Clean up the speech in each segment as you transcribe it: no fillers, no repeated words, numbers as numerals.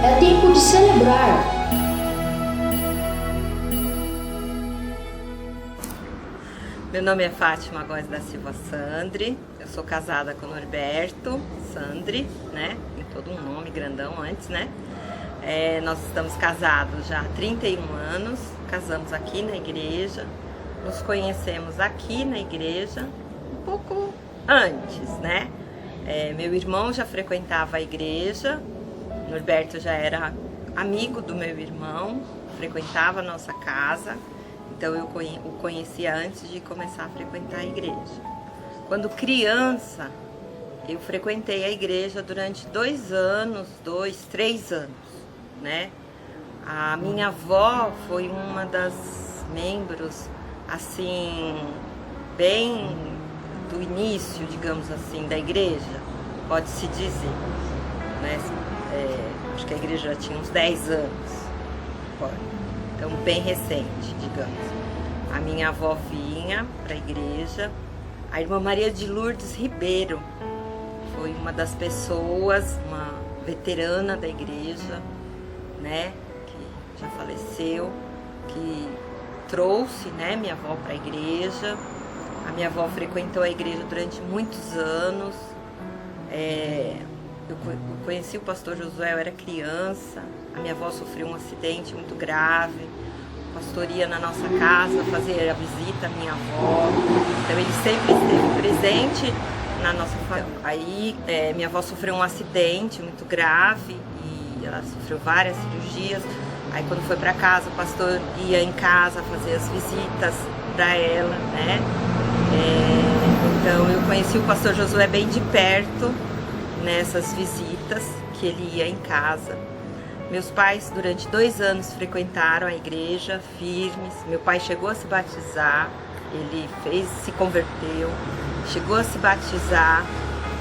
É tempo de celebrar. Meu nome é Fátima Góes da Silva Sandri, eu sou casada com o Norberto Sandri, né? Tem todo um nome grandão antes, né? Nós estamos casados já há 31 anos, casamos aqui na igreja, nos conhecemos aqui na igreja um pouco antes, né? Meu irmão já frequentava a igreja, Norberto já era amigo do meu irmão, frequentava a nossa casa, então eu o conhecia antes de começar a frequentar a igreja. Quando criança, eu frequentei a igreja durante 2 anos, 3 anos, né? A minha avó foi uma das membros, assim, bem do início, digamos assim, da igreja, pode-se dizer, né? Acho que a igreja já tinha uns 10 anos, então bem recente, digamos. A minha avó vinha para a igreja, a irmã Maria de Lourdes Ribeiro foi uma das pessoas, uma veterana da igreja, né, que já faleceu, que trouxe, né, minha avó para a igreja. A minha avó frequentou a igreja durante muitos anos. Eu conheci o pastor Josué, eu era criança, a minha avó sofreu um acidente muito grave, o pastor ia na nossa casa fazer a visita à minha avó, então ele sempre esteve presente na nossa família. Aí minha avó sofreu um acidente muito grave e ela sofreu várias cirurgias, aí quando foi para casa o pastor ia em casa fazer as visitas para ela, né? Então eu conheci o pastor Josué bem de perto, nessas visitas que ele ia em casa. Meus pais durante 2 anos frequentaram a igreja firmes. Meu pai chegou a se batizar, ele se converteu, chegou a se batizar,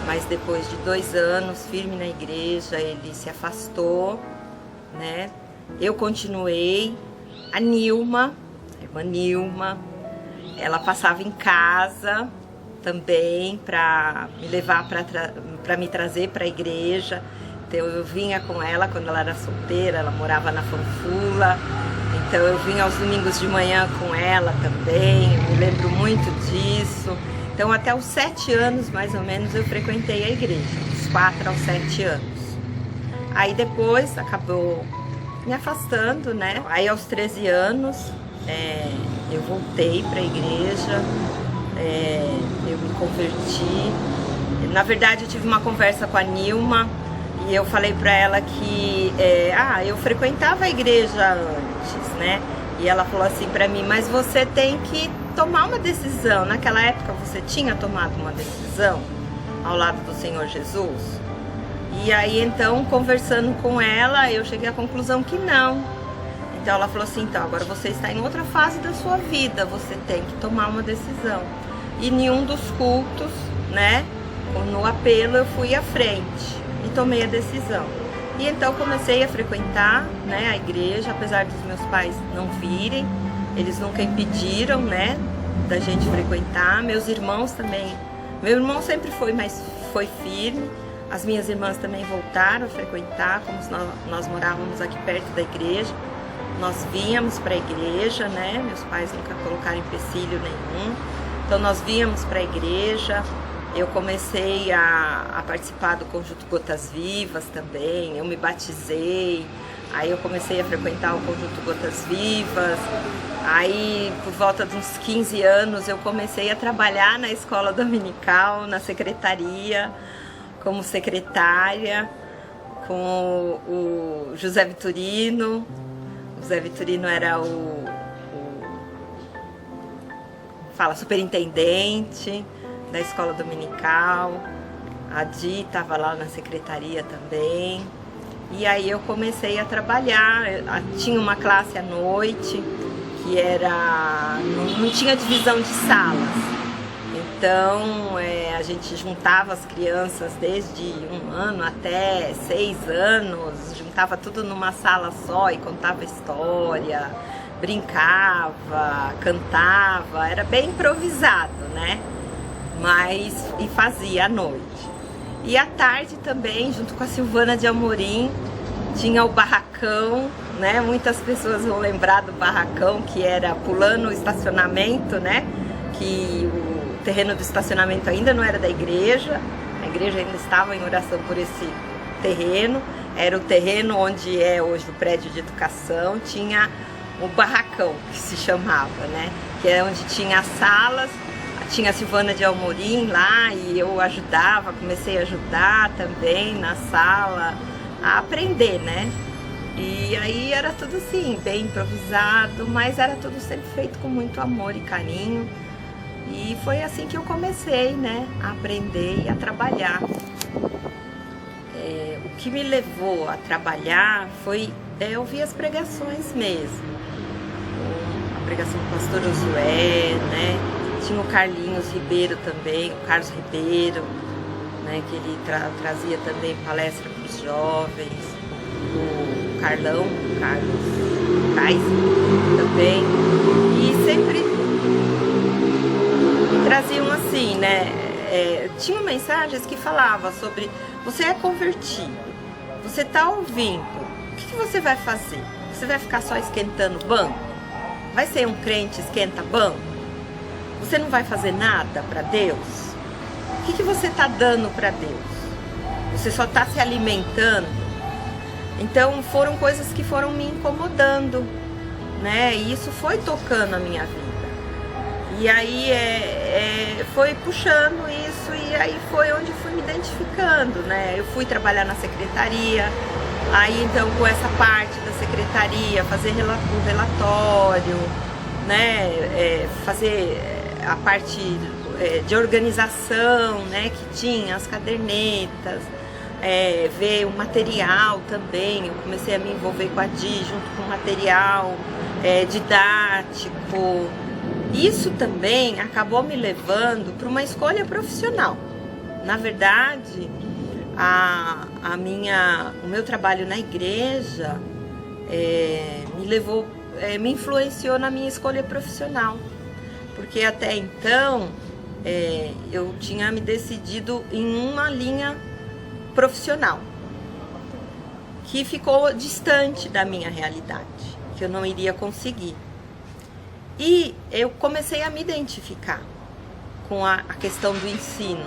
mas depois de 2 anos firme na igreja, ele se afastou, né? Eu continuei. A Nilma, a irmã Nilma, ela passava em casa também para me levar, para me trazer para a igreja. Então eu vinha com ela quando ela era solteira, ela morava na Fanfula, então eu vinha aos domingos de manhã com ela também, eu me lembro muito disso. Então até os 7 anos mais ou menos eu frequentei a igreja, dos 4 aos 7 anos. Aí depois acabou me afastando, né? Aí aos 13 anos eu voltei para a igreja. Eu me converti. Na verdade eu tive uma conversa com a Nilma e eu falei pra ela que eu frequentava a igreja antes, né? E ela falou assim pra mim, mas você tem que tomar uma decisão. Naquela época você tinha tomado uma decisão ao lado do Senhor Jesus? E aí então, conversando com ela, eu cheguei à conclusão que não. Então ela falou assim, então agora você está em outra fase da sua vida, você tem que tomar uma decisão. E nenhum dos cultos, né, no apelo eu fui à frente e tomei a decisão. E então comecei a frequentar, né, a igreja, apesar dos meus pais não virem, eles nunca impediram, né, da gente frequentar. Meus irmãos também, meu irmão sempre foi firme, as minhas irmãs também voltaram a frequentar, como nós morávamos aqui perto da igreja, nós vínhamos para a igreja, né, meus pais nunca colocaram empecilho nenhum. Então nós víamos para a igreja, eu comecei a participar do Conjunto Gotas Vivas também, eu me batizei, aí eu comecei a frequentar o Conjunto Gotas Vivas, aí por volta de uns 15 anos eu comecei a trabalhar na escola dominical, na secretaria, como secretária, com o José Vitorino. O José Vitorino era superintendente da escola dominical. A Di estava lá na secretaria também. E aí eu comecei a trabalhar. Tinha uma classe à noite que não tinha divisão de salas. Então a gente juntava as crianças desde 1 ano até 6 anos, juntava tudo numa sala só e contava história, brincava, cantava, era bem improvisado, né? E fazia à noite. E à tarde também, junto com a Silvana de Amorim, tinha o barracão, né? Muitas pessoas vão lembrar do barracão, que era pulando o estacionamento, né? Que o terreno do estacionamento ainda não era da igreja, a igreja ainda estava em oração por esse terreno, era o terreno onde é hoje o prédio de educação, tinha o barracão, que se chamava, né? Que é onde tinha as salas, tinha a Silvana de Amorim lá e eu ajudava, comecei a ajudar também na sala, a aprender, né? E aí era tudo assim, bem improvisado, mas era tudo sempre feito com muito amor e carinho. E foi assim que eu comecei, né, a aprender e a trabalhar. O que me levou a trabalhar foi ouvir as pregações mesmo. A pregação do pastor Josué, né? Tinha o Carlinhos Ribeiro também, o Carlos Ribeiro, né, que ele trazia também palestra para os jovens, o Carlos Kaiser também, e sempre me traziam assim, né, tinham mensagens que falavam sobre, você é convertido, você está ouvindo, o que você vai fazer? Você vai ficar só esquentando banco? Vai ser um crente esquenta banco? Você não vai fazer nada para Deus? O que você está dando para Deus? Você só está se alimentando? Então foram coisas que foram me incomodando, né? E isso foi tocando a minha vida. E aí foi puxando isso e aí foi onde fui me identificando, né? Eu fui trabalhar na secretaria, aí então com essa parte da secretaria, fazer o relatório, né? Fazer a parte de organização, né, que tinha as cadernetas, ver o material também. Eu comecei a me envolver com a Di junto com o material didático. Isso também acabou me levando para uma escolha profissional. Na verdade, o meu trabalho na igreja me influenciou na minha escolha profissional. Porque até então eu tinha me decidido em uma linha profissional que ficou distante da minha realidade, que eu não iria conseguir. E eu comecei a me identificar com a questão do ensino,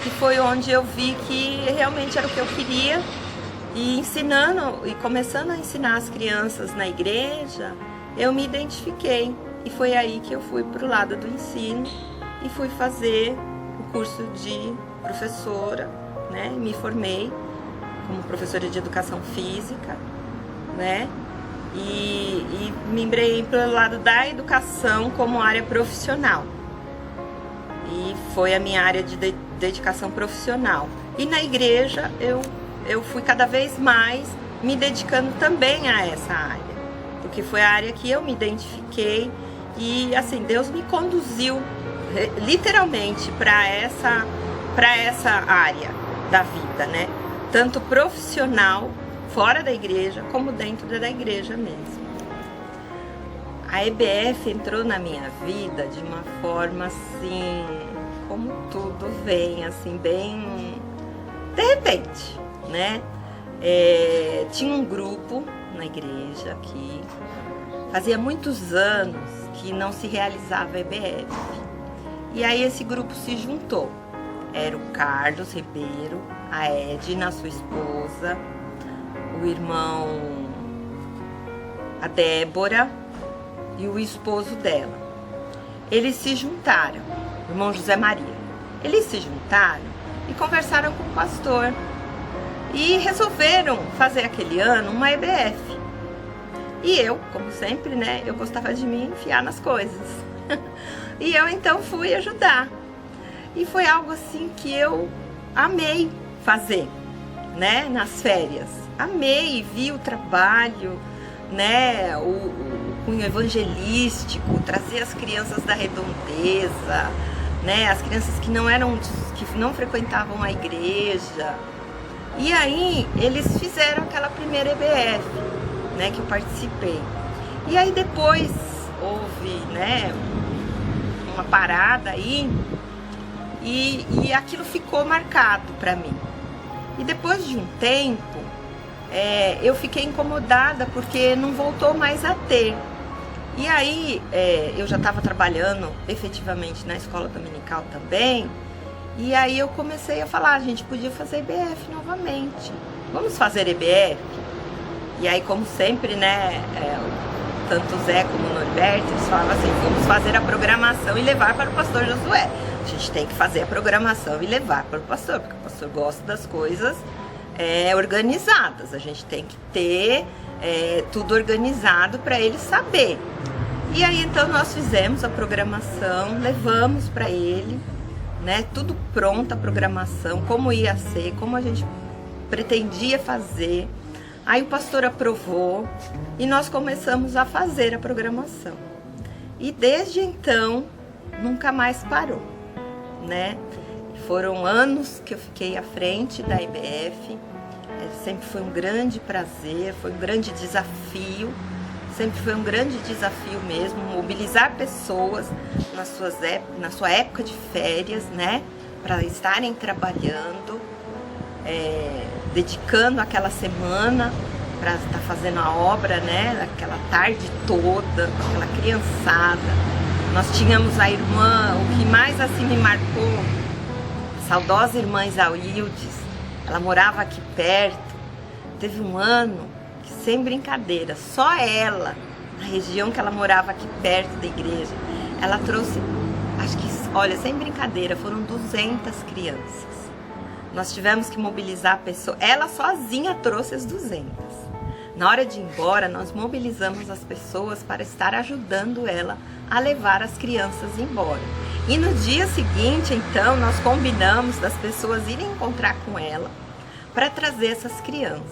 que foi onde eu vi que realmente era o que eu queria, e começando a ensinar as crianças na igreja, eu me identifiquei. E foi aí que eu fui para o lado do ensino e fui fazer o curso de professora, né? Me formei como professora de educação física, né? E me embrenhei pelo lado da educação como área profissional. E foi a minha área de dedicação profissional. E na igreja eu fui cada vez mais me dedicando também a essa área, porque foi a área que eu me identifiquei. E assim, Deus me conduziu literalmente para essa área da vida, né? Tanto profissional, fora da igreja, como dentro da igreja mesmo. A EBF entrou na minha vida de uma forma assim, como tudo vem, assim, bem de repente, né? Tinha um grupo na igreja aqui, fazia muitos anos que não se realizava a EBF. E aí esse grupo se juntou. Era o Carlos Ribeiro, a Edna, sua esposa, o irmão, a Débora e o esposo dela. Eles se juntaram, o irmão José Maria. Eles se juntaram e conversaram com o pastor e resolveram fazer aquele ano uma EBF. E eu, como sempre, né, eu gostava de me enfiar nas coisas. E eu então fui ajudar. E foi algo assim que eu amei fazer, né, nas férias. Amei, vi o trabalho, né, o cunho evangelístico, trazer as crianças da redondeza, né? As crianças que não frequentavam a igreja. E aí eles fizeram aquela primeira EBF, né, que eu participei. E aí depois houve, né, uma parada aí e aquilo ficou marcado para mim. E depois de um tempo, eu fiquei incomodada porque não voltou mais a ter. E aí eu já estava trabalhando efetivamente na escola dominical também. E aí eu comecei a falar, a gente podia fazer EBF novamente. Vamos fazer EBF? E aí, como sempre, né, tanto o Zé como o Norberto, eles falavam assim, vamos fazer a programação e levar para o pastor Josué. A gente tem que fazer a programação e levar para o pastor, porque o pastor gosta das coisas organizadas. A gente tem que ter tudo organizado para ele saber. E aí, então, nós fizemos a programação, levamos para ele, né, tudo pronto, a programação, como ia ser, como a gente pretendia fazer. Aí o pastor aprovou e nós começamos a fazer a programação. E desde então, nunca mais parou, né? Foram anos que eu fiquei à frente da EBF, sempre foi um grande prazer, foi um grande desafio, sempre foi um grande desafio mesmo, mobilizar pessoas na sua época de férias, né? Para estarem trabalhando, dedicando aquela semana para estar fazendo a obra, né? Aquela tarde toda, com aquela criançada. Nós tínhamos a irmã, o que mais assim me marcou, a saudosa irmã Isaildes, ela morava aqui perto. Teve um ano que, sem brincadeira, só ela, na região que ela morava aqui perto da igreja, ela trouxe, acho que, olha, sem brincadeira, foram 200 crianças. Nós tivemos que mobilizar a pessoa, ela sozinha trouxe as 200. Na hora de ir embora, nós mobilizamos as pessoas para estar ajudando ela a levar as crianças embora. E no dia seguinte, então, nós combinamos das pessoas irem encontrar com ela para trazer essas crianças,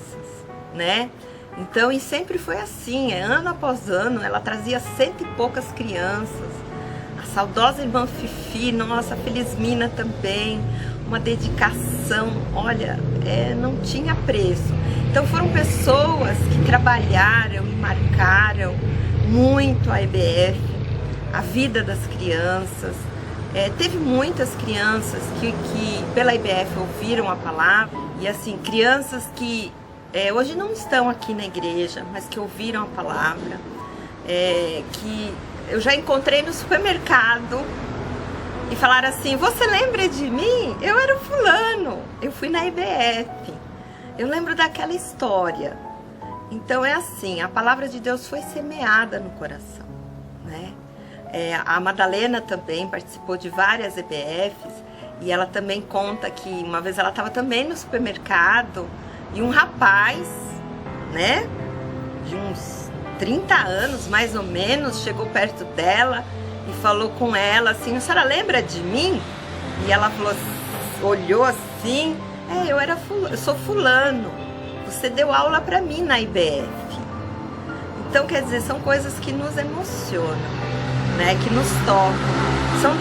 né? Então, e sempre foi assim, ano após ano, ela trazia 100 e poucas crianças. A saudosa irmã Fifi, nossa, Felizmina também, uma dedicação, olha, não tinha preço. Então foram pessoas que trabalharam e marcaram muito a EBF, a vida das crianças. Teve muitas crianças que pela EBF ouviram a palavra, e assim, crianças que hoje não estão aqui na igreja, mas que ouviram a palavra, que eu já encontrei no supermercado e falaram assim, você lembra de mim? Eu era o fulano, eu fui na EBF, eu lembro daquela história. Então é assim, a palavra de Deus foi semeada no coração, né? A Madalena também participou de várias EBFs e ela também conta que uma vez ela estava também no supermercado e um rapaz, né, de uns 30 anos mais ou menos, chegou perto dela e falou com ela assim, a senhora lembra de mim? E ela falou, olhou assim, eu sou fulano, você deu aula para mim na IBF. Então, quer dizer, são coisas que nos emocionam, né, que nos tocam. São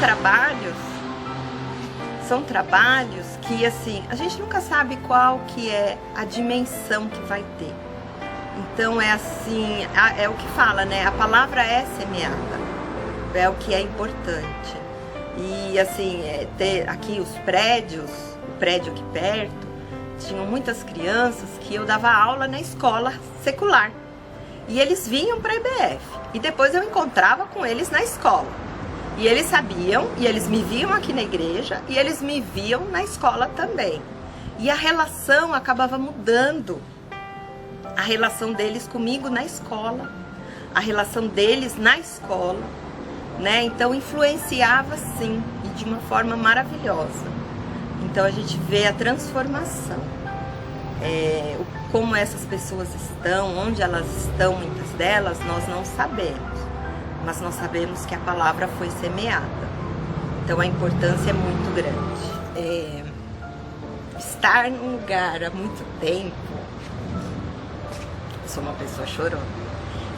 trabalhos que, assim, a gente nunca sabe qual que é a dimensão que vai ter. Então, é assim, é o que fala, né, a palavra é semeada, é o que é importante. E, assim, ter aqui os prédios, o prédio aqui perto, tinham muitas crianças que eu dava aula na escola secular. E eles vinham para a IBF. E depois eu encontrava com eles na escola. E eles sabiam, e eles me viam aqui na igreja, e eles me viam na escola também. E a relação acabava mudando. A relação deles comigo na escola. A relação deles na escola, né? Então influenciava sim, e de uma forma maravilhosa. Então a gente vê a transformação. Como essas pessoas estão, onde elas estão, muitas delas, nós não sabemos. Mas nós sabemos que a palavra foi semeada. Então a importância é muito grande. Estar num lugar há muito tempo, eu sou uma pessoa chorona,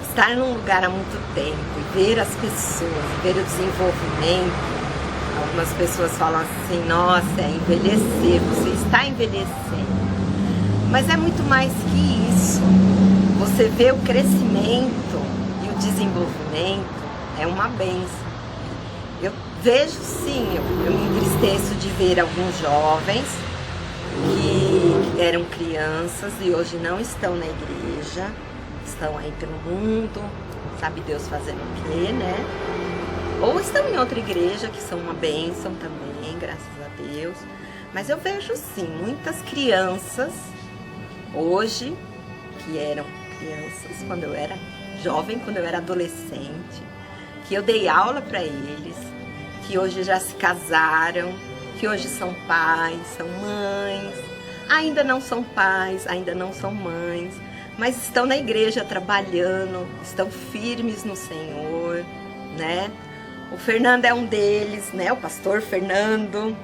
estar num lugar há muito tempo e ver as pessoas, ver o desenvolvimento, Algumas pessoas falam assim, nossa, é envelhecer, você está envelhecendo. Mas é muito mais que isso. Você vê o crescimento e o desenvolvimento, é uma bênção. Eu vejo sim, eu me entristeço de ver alguns jovens que eram crianças e hoje não estão na igreja, estão aí pelo mundo, sabe Deus fazendo o quê, né? Ou estão em outra igreja, que são uma bênção também, graças a Deus. Mas eu vejo sim, muitas crianças hoje, que eram crianças quando eu era jovem, quando eu era adolescente, que eu dei aula para eles, que hoje já se casaram, que hoje são pais, são mães, ainda não são pais, ainda não são mães, mas estão na igreja trabalhando, estão firmes no Senhor, né? O Fernando é um deles, né? O pastor Fernando,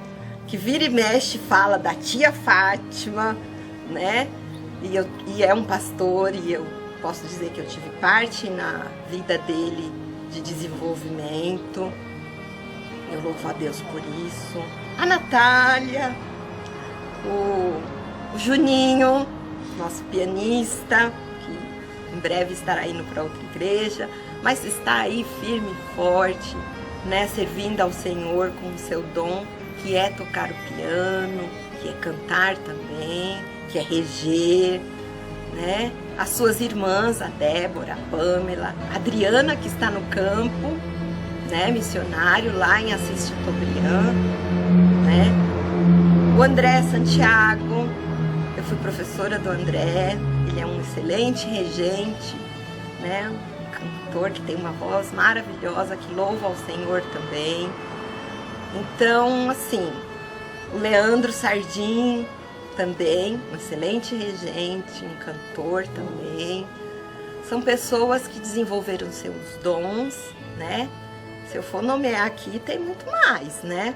que vira e mexe fala da tia Fátima, né? E é um pastor e eu posso dizer que eu tive parte na vida dele de desenvolvimento. Eu louvo a Deus por isso. A Natália, o Juninho, nosso pianista, que em breve estará indo para outra igreja, mas está aí firme e forte, né, servindo ao Senhor com o seu dom, que é tocar o piano, que é cantar também, que é reger, né? As suas irmãs, a Débora, a Pamela, a Adriana, que está no campo, né, missionário lá em Assis Chateaubriand, né? O André Santiago, eu fui professora do André, ele é um excelente regente, né? Um cantor que tem uma voz maravilhosa, que louva ao Senhor também. Então, assim, o Leandro Sardim também, um excelente regente, um cantor também. São pessoas que desenvolveram seus dons, né? Se eu for nomear aqui, tem muito mais, né?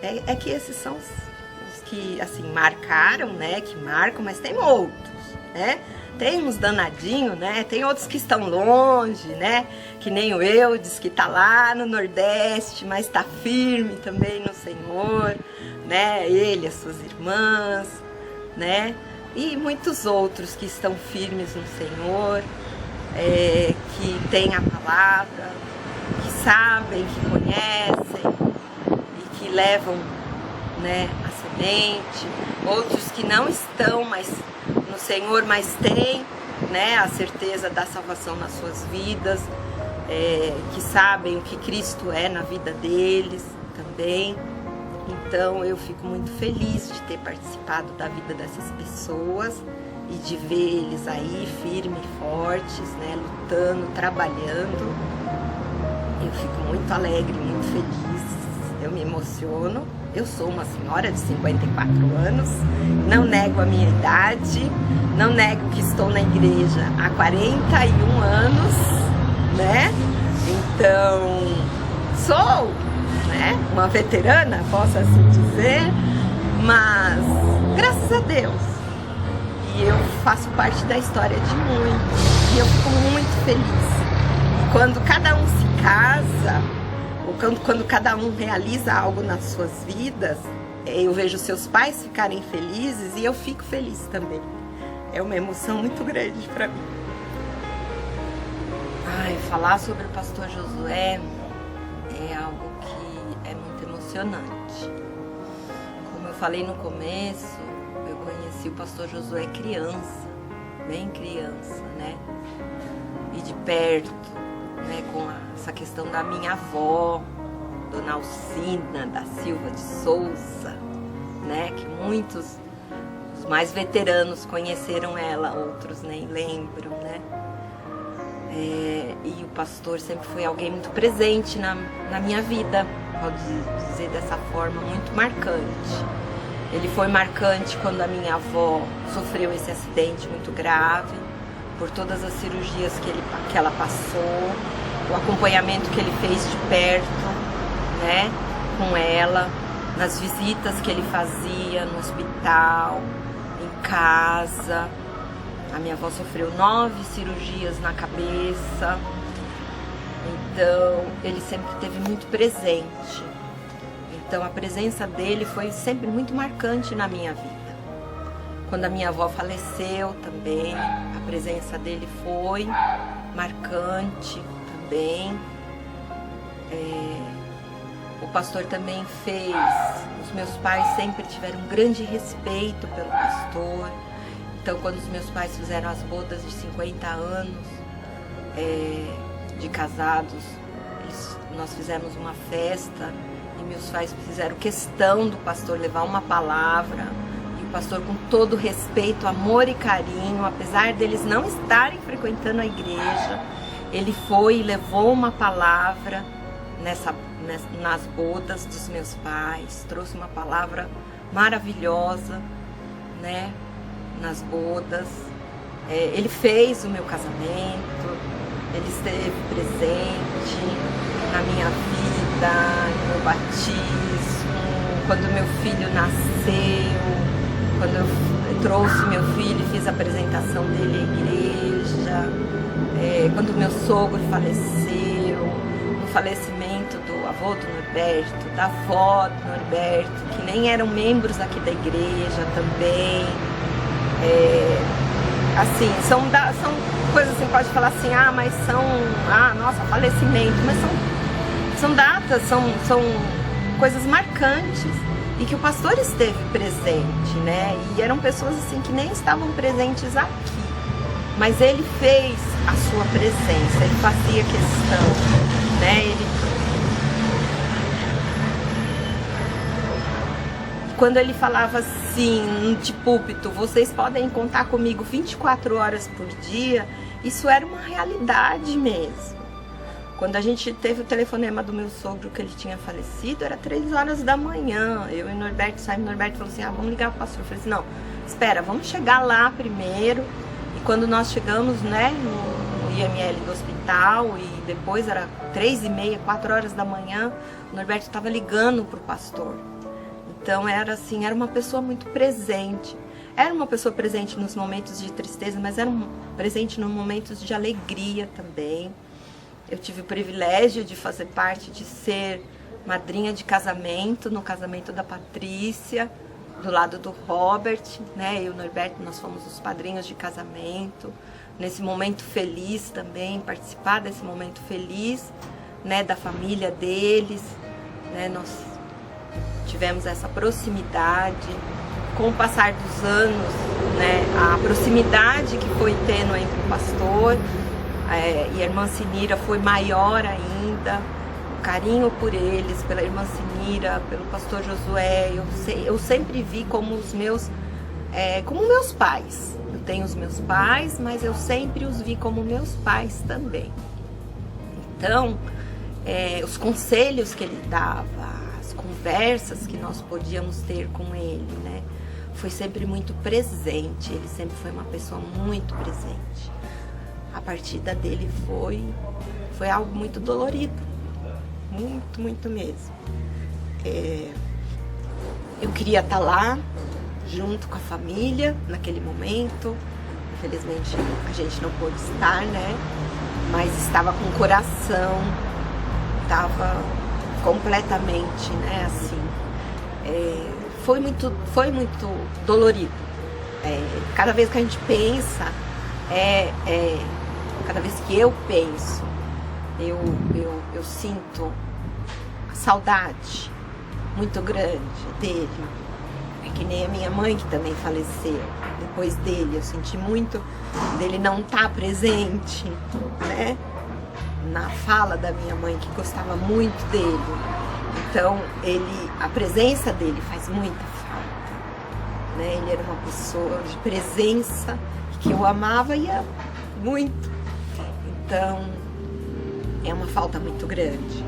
É que esses são os que, assim, marcaram, né? Que marcam, mas tem outros, né? Tem uns danadinhos, né? Tem outros que estão longe, né? Que nem o Eudes, que tá lá no Nordeste, mas tá firme também no Senhor, né? Ele, as suas irmãs, né? E muitos outros que estão firmes no Senhor, que têm a palavra, que sabem, que conhecem e que levam, né, a semente. Outros que não estão mais no Senhor, mas têm, né, a certeza da salvação nas suas vidas, que sabem o que Cristo é na vida deles também. Então eu fico muito feliz de ter participado da vida dessas pessoas e de ver eles aí firmes e fortes, né, lutando, trabalhando. Eu fico muito alegre, muito feliz, eu me emociono. Eu sou uma senhora de 54 anos, não nego a minha idade, não nego que estou na igreja há 41 anos, né? Então, sou, né, uma veterana, posso assim dizer, mas graças a Deus. E eu faço parte da história de muitos, e eu fico muito feliz. E quando cada um se casa, ou quando cada um realiza algo nas suas vidas, eu vejo seus pais ficarem felizes e eu fico feliz também. É uma emoção muito grande para mim. Ai, falar sobre o pastor Josué é algo que é muito emocionante. Como eu falei no começo, eu conheci o pastor Josué criança, bem criança, né? E de perto, né, com essa questão da minha avó, Dona Alcina da Silva de Souza, né, que muitos, os mais veteranos conheceram ela, outros nem lembram, né? E o pastor sempre foi alguém muito presente na minha vida, pode dizer dessa forma, muito marcante. Ele foi marcante quando a minha avó sofreu esse acidente muito grave, por todas as cirurgias que ela passou, o acompanhamento que ele fez de perto, né, com ela, nas visitas que ele fazia no hospital, em casa. A minha avó sofreu 9 cirurgias na cabeça, então ele sempre esteve muito presente. Então a presença dele foi sempre muito marcante na minha vida. Quando a minha avó faleceu também, a presença dele foi marcante também. O pastor também fez, os meus pais sempre tiveram um grande respeito pelo pastor. Então quando os meus pais fizeram as bodas de 50 anos de casados, nós fizemos uma festa e meus pais fizeram questão do pastor levar uma palavra. E o pastor, com todo respeito, amor e carinho, apesar deles não estarem frequentando a igreja, ele foi e levou uma palavra nas bodas dos meus pais, trouxe uma palavra maravilhosa, né, nas bodas. Ele fez o meu casamento, ele esteve presente na minha vida, no meu batismo, quando meu filho nasceu, quando eu trouxe meu filho e fiz a apresentação dele à igreja, quando meu sogro faleceu, no falecimento do avô do Norberto, da avó do Norberto, que nem eram membros aqui da igreja também. Assim, são coisas assim, pode falar assim, mas nossa, falecimento, mas são datas, são coisas marcantes e que o pastor esteve presente, né? E eram pessoas assim que nem estavam presentes aqui, mas ele fez a sua presença, ele fazia questão, né? Quando ele falava assim, de púlpito, vocês podem contar comigo 24 horas por dia, isso era uma realidade mesmo. Quando a gente teve o telefonema do meu sogro que ele tinha falecido, era 3 horas da manhã. Eu e o Norberto saímos, o Norberto falou assim, vamos ligar pro pastor. Eu falei assim, não, espera, vamos chegar lá primeiro. E quando nós chegamos, né, no IML do hospital, e depois era 3h30, 4 horas da manhã, o Norberto estava ligando pro pastor. Então era assim, era uma pessoa muito presente. Era uma pessoa presente nos momentos de tristeza, mas era presente nos momentos de alegria também. Eu tive o privilégio de fazer parte, de ser madrinha de casamento, no casamento da Patrícia, do lado do Robert, né? Eu e o Norberto, nós fomos os padrinhos de casamento. Nesse momento feliz também, participar desse momento feliz, né, da família deles, né? Nós tivemos essa proximidade. Com o passar dos anos, né, a proximidade que foi tendo entre o pastor e a irmã Sinira foi maior ainda. O carinho por eles, pela irmã Sinira, pelo pastor Josué, eu sempre vi como meus pais. Eu tenho os meus pais, mas eu sempre os vi como meus pais também. Então, os conselhos que ele dava, as conversas que nós podíamos ter com ele, né, foi sempre muito presente. Ele sempre foi uma pessoa muito presente. A partida dele foi algo muito dolorido, muito, muito mesmo. Eu queria estar lá, junto com a família, naquele momento. Infelizmente a gente não pôde estar, né? Mas estava com o coração, estava completamente, né, assim. Foi muito dolorido. Cada vez que a gente pensa, cada vez que eu penso, eu sinto a saudade muito grande dele. É que nem a minha mãe, que também faleceu depois dele. Eu senti muito dele não estar presente, né, na fala da minha mãe, que gostava muito dele. Então, a presença dele faz muita falta, né? Ele era uma pessoa de presença que eu amava e amo muito. Então, é uma falta muito grande.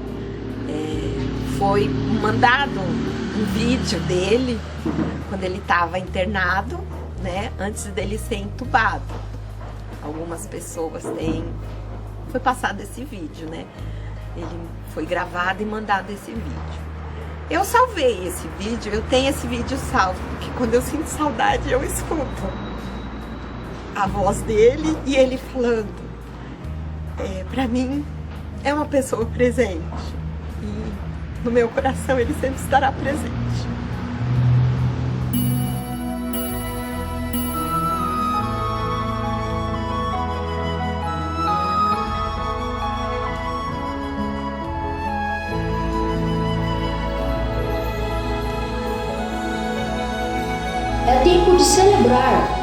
Foi mandado um vídeo dele quando ele estava internado, né? Antes dele ser entubado. Algumas pessoas foi passado esse vídeo, né? Ele foi gravado e mandado esse vídeo. Eu salvei esse vídeo, eu tenho esse vídeo salvo, porque quando eu sinto saudade eu escuto a voz dele e ele falando. Pra mim é uma pessoa presente. E no meu coração ele sempre estará presente. É tempo de celebrar.